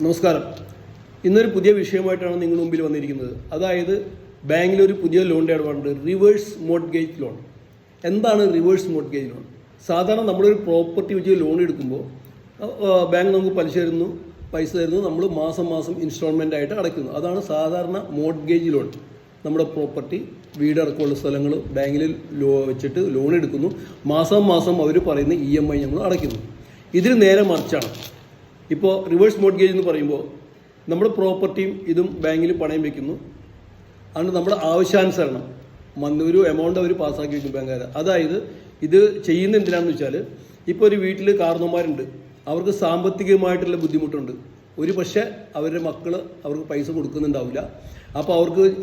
നമസ്കാരം. ഇന്നൊരു പുതിയ വിഷയമായിട്ടാണ് നിങ്ങളുടെ മുമ്പിൽ വന്നിരിക്കുന്നത്. അതായത് ബാങ്കിലൊരു പുതിയ ലോണിൻ്റെ ഇടപാടുണ്ട്, റിവേഴ്സ് മോർട്ട്ഗേജ് ലോൺ. എന്താണ് റിവേഴ്സ് മോർട്ട്ഗേജ് ലോൺ? സാധാരണ നമ്മളൊരു പ്രോപ്പർട്ടി വെച്ച് ലോൺ എടുക്കുമ്പോൾ ബാങ്ക് നമുക്ക് പൈസ തരുന്നു, നമ്മൾ മാസം മാസം ഇൻസ്റ്റാൾമെൻ്റ് ആയിട്ട് അടയ്ക്കുന്നു. അതാണ് സാധാരണ മോർട്ട്ഗേജ് ലോൺ. നമ്മുടെ പ്രോപ്പർട്ടി, വീടടക്കമുള്ള സ്ഥലങ്ങൾ ബാങ്കിൽ വെച്ചിട്ട് ലോൺ എടുക്കുന്നു. മാസം മാസം അവർ പറയുന്ന EMI നമ്മൾ അടയ്ക്കുന്നു. ഇതിന് നേരെ മറിച്ചാണ് ഇപ്പോൾ റിവേഴ്സ് മോർട്ട്ഗേജ് എന്ന് പറയുമ്പോൾ നമ്മുടെ പ്രോപ്പർട്ടിയും ഇതും ബാങ്കിൽ പണയം വയ്ക്കുന്നു. അതുകൊണ്ട് നമ്മുടെ ആവശ്യാനുസരണം ഒരു എമൗണ്ട് അവർ പാസ്സാക്കി വയ്ക്കും ബാങ്കുകാർ. അതായത് ഇത് ചെയ്യുന്ന എന്തിനാണെന്ന് വെച്ചാൽ, ഇപ്പോൾ ഒരു വീട്ടിൽ കാരണവന്മാരുണ്ട്, അവർക്ക് സാമ്പത്തികമായിട്ടുള്ള ബുദ്ധിമുട്ടുണ്ട്. ഒരു പക്ഷേ അവരുടെ മക്കൾ അവർക്ക് പൈസ കൊടുക്കുന്നുണ്ടാവില്ല. അപ്പോൾ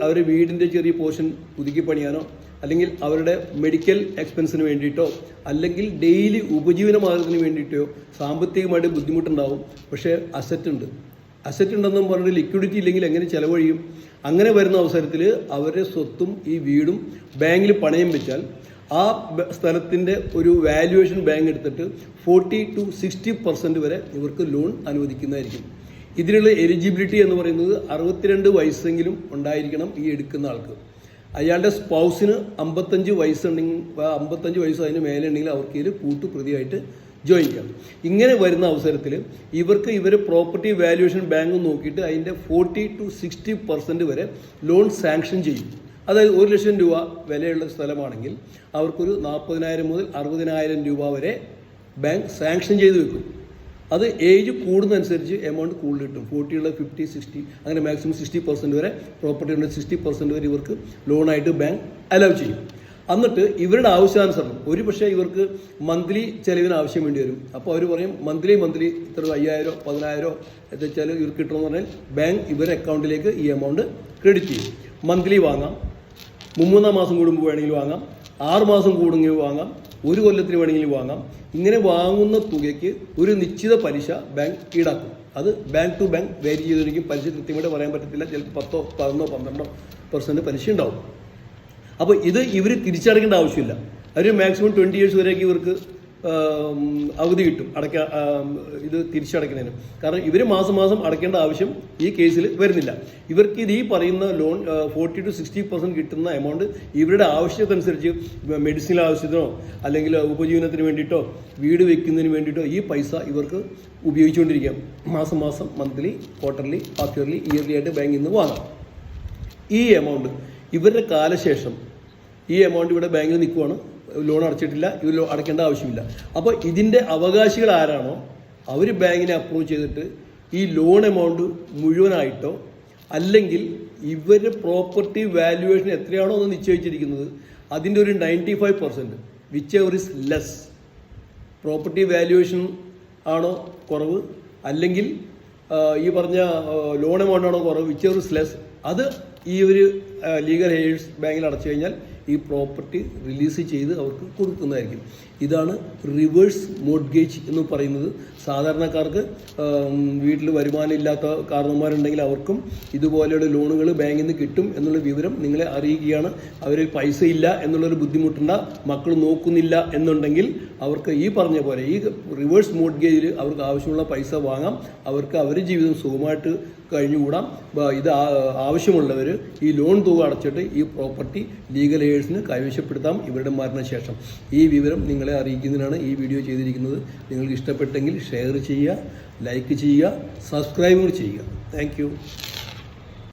അവരുടെ വീടിൻ്റെ ചെറിയ പോർഷൻ പുതുക്കി പണിയാനോ അല്ലെങ്കിൽ അവരുടെ മെഡിക്കൽ എക്സ്പെൻസിന് വേണ്ടിയിട്ടോ അല്ലെങ്കിൽ ഡെയിലി ഉപജീവന മാർഗത്തിന് വേണ്ടിയിട്ടോ സാമ്പത്തികമായിട്ട് ബുദ്ധിമുട്ടുണ്ടാവും. പക്ഷേ അസറ്റ് ഉണ്ടെന്നും പറഞ്ഞിട്ട് ലിക്വിഡിറ്റി ഇല്ലെങ്കിൽ എങ്ങനെ ചിലവഴിയും? അങ്ങനെ വരുന്ന അവസരത്തിൽ അവരുടെ സ്വത്തും ഈ വീടും ബാങ്കിൽ പണയം വെച്ചാൽ ആ സ്ഥലത്തിൻ്റെ ഒരു വാല്യുവേഷൻ ബാങ്ക് എടുത്തിട്ട് 40 to 60% വരെ ഇവർക്ക് ലോൺ അനുവദിക്കുന്നതായിരിക്കും. ഇതിനുള്ള എലിജിബിലിറ്റി എന്ന് പറയുന്നത് 62 വയസ്സെങ്കിലും ഉണ്ടായിരിക്കണം ഈ എടുക്കുന്ന ആൾക്ക്. അയാളുടെ സ്പൗസിന് 55 വയസ്സുണ്ടെങ്കിൽ 55 വയസ്സ് അതിന് മേലെ ഉണ്ടെങ്കിൽ അവർക്ക് ഇതിൽ കൂട്ടുപ്രതിയായിട്ട് ജോയിൻ ചെയ്യാം. ഇങ്ങനെ വരുന്ന അവസരത്തിൽ ഇവരെ പ്രോപ്പർട്ടി വാല്യുവേഷൻ ബാങ്ക് നോക്കിയിട്ട് അതിൻ്റെ 40 to 60% വരെ ലോൺ സാങ്ഷൻ ചെയ്യും. അതായത് 1 ലക്ഷം രൂപ വിലയുള്ള സ്ഥലമാണെങ്കിൽ അവർക്കൊരു 40,000 മുതൽ 60,000 രൂപ വരെ ബാങ്ക് സാങ്ഷൻ ചെയ്ത് വെക്കും. അത് ഏജ് കൂടുന്നതനുസരിച്ച് എമൗണ്ട് കൂടുതൽ കിട്ടും. 40 ഉള്ള 50, 60, അങ്ങനെ മാക്സിമം 60% വരെ, പ്രോപ്പർട്ടി ഉണ്ട് 60% വരെ ഇവർക്ക് ലോണായിട്ട് ബാങ്ക് അലൗ ചെയ്യും. എന്നിട്ട് ഇവരുടെ ആവശ്യാനുസരണം ഒരു പക്ഷേ ഇവർക്ക് മന്ത്ലി ചിലവിന് ആവശ്യം വേണ്ടി വരും. അപ്പോൾ അവർ പറയും മന്ത്ലി ഇത്ര 5,000, 10,000 എന്ന് വെച്ചാൽ ഇവർക്ക് കിട്ടണമെന്ന് പറഞ്ഞാൽ ബാങ്ക് ഇവരുടെ അക്കൗണ്ടിലേക്ക് ഈ എമൗണ്ട് ക്രെഡിറ്റ് ചെയ്യും. മന്ത്ലി വാങ്ങാം, 3 മാസം കൂടുമ്പോൾ വേണമെങ്കിൽ വാങ്ങാം, 6 മാസം കൂടുമെങ്കിൽ വാങ്ങാം, 1 കൊല്ലത്തിന് വേണമെങ്കിൽ വാങ്ങാം. ഇങ്ങനെ വാങ്ങുന്ന തുകയ്ക്ക് ഒരു നിശ്ചിത പലിശ ബാങ്ക് ഈടാക്കും. അത് ബാങ്ക് ടു ബാങ്ക് വേരി ചെയ്തിരിക്കും. പലിശ കൃത്യമായിട്ട് പറയാൻ പറ്റത്തില്ല. ചിലപ്പോൾ 10, 11, 12% പലിശ ഉണ്ടാവും. അപ്പോൾ ഇവർ തിരിച്ചടയ്ക്കേണ്ട ആവശ്യമില്ല. ഒരു മാക്സിമം 20 years വരെയൊക്കെ ഇവർക്ക് അവധി കിട്ടും ഇത് തിരിച്ചടയ്ക്കുന്നതിന്. കാരണം ഇവർ മാസം അടയ്ക്കേണ്ട ആവശ്യം ഈ കേസിൽ വരുന്നില്ല. ഇവർക്ക് ഈ പറയുന്ന ലോൺ 40 to 60% കിട്ടുന്ന എമൗണ്ട് ഇവരുടെ ആവശ്യത്തിനനുസരിച്ച് മെഡിസിൻ ആവശ്യത്തിനോ അല്ലെങ്കിൽ ഉപജീവനത്തിന് വേണ്ടിയിട്ടോ വീട് വെക്കുന്നതിന് വേണ്ടിയിട്ടോ ഈ പൈസ ഇവർക്ക് ഉപയോഗിച്ചുകൊണ്ടിരിക്കാം. മാസം monthly, quarterly, half yearly, yearly ആയിട്ട് ബാങ്കിൽ നിന്ന് വാങ്ങാം. ഈ എമൗണ്ട് ഇവരുടെ കാലശേഷം ഈ എമൗണ്ട് ഇവിടെ ബാങ്കിൽ നിൽക്കുവാണ്, ലോൺ അടച്ചിട്ടില്ല, ഇവർ അടയ്ക്കേണ്ട ആവശ്യമില്ല. അപ്പോൾ ഇതിൻ്റെ അവകാശികൾ ആരാണോ അവർ ബാങ്കിനെ അപ്രൂവ് ചെയ്തിട്ട് ഈ ലോൺ എമൗണ്ട് മുഴുവനായിട്ടോ അല്ലെങ്കിൽ ഇവരുടെ പ്രോപ്പർട്ടി വാല്യുവേഷൻ എത്രയാണോ എന്ന് നിശ്ചയിച്ചിരിക്കുന്നത് അതിൻ്റെ ഒരു 95%, which ever is less, property valuation ആണോ കുറവ് അല്ലെങ്കിൽ ഈ പറഞ്ഞ ലോൺ എമൗണ്ട് ആണോ കുറവ്, വിച്ച് എവർ ഇസ് ലെസ്, അത് ഈ ഒരു ലീഗൽ എയ്ഡ്സ് ബാങ്കിൽ അടച്ചു കഴിഞ്ഞാൽ ഈ പ്രോപ്പർട്ടി റിലീസ് ചെയ്ത് അവർക്ക് കൊടുക്കുന്നതായിരിക്കും. ഇതാണ് റിവേഴ്സ് മോർട്ട്ഗേജ് എന്ന് പറയുന്നത്. സാധാരണക്കാർക്ക് വീട്ടിൽ വരുമാനം ഇല്ലാത്ത കാരണവന്മാരുണ്ടെങ്കിൽ അവർക്കും ഇതുപോലെയുള്ള ലോണുകൾ ബാങ്കിൽ നിന്ന് കിട്ടും എന്നുള്ള വിവരം നിങ്ങളെ അറിയിക്കുകയാണ്. അവരിൽ പൈസ ഇല്ല എന്നുള്ളൊരു ബുദ്ധിമുട്ടുണ്ട്, മക്കൾ നോക്കുന്നില്ല എന്നുണ്ടെങ്കിൽ അവർക്ക് ഈ പറഞ്ഞ പോലെ ഈ റിവേഴ്സ് മോർട്ട്ഗേജിൽ അവർക്ക് ആവശ്യമുള്ള പൈസ വാങ്ങാം. അവർക്ക് അവരുടെ ജീവിതം സുഖമായിട്ട് കഴിഞ്ഞുകൂടാം. ഇത് ആവശ്യമുള്ളവർ ഈ ലോൺ തുക അടച്ചിട്ട് ഈ പ്രോപ്പർട്ടി ലീഗൽ എയ്ഡ്സിന് കൈവശപ്പെടുത്താം ഇവരുടെ മരണശേഷം. ഈ വിവരം നിങ്ങളെ അറിയിക്കുന്നതിനാണ് ഈ വീഡിയോ ചെയ്തിരിക്കുന്നത്. നിങ്ങൾക്ക് ഇഷ്ടപ്പെട്ടെങ്കിൽ ഷെയർ ചെയ്യുക, ലൈക്ക് ചെയ്യുക, സബ്സ്ക്രൈബ് ചെയ്യുക. താങ്ക്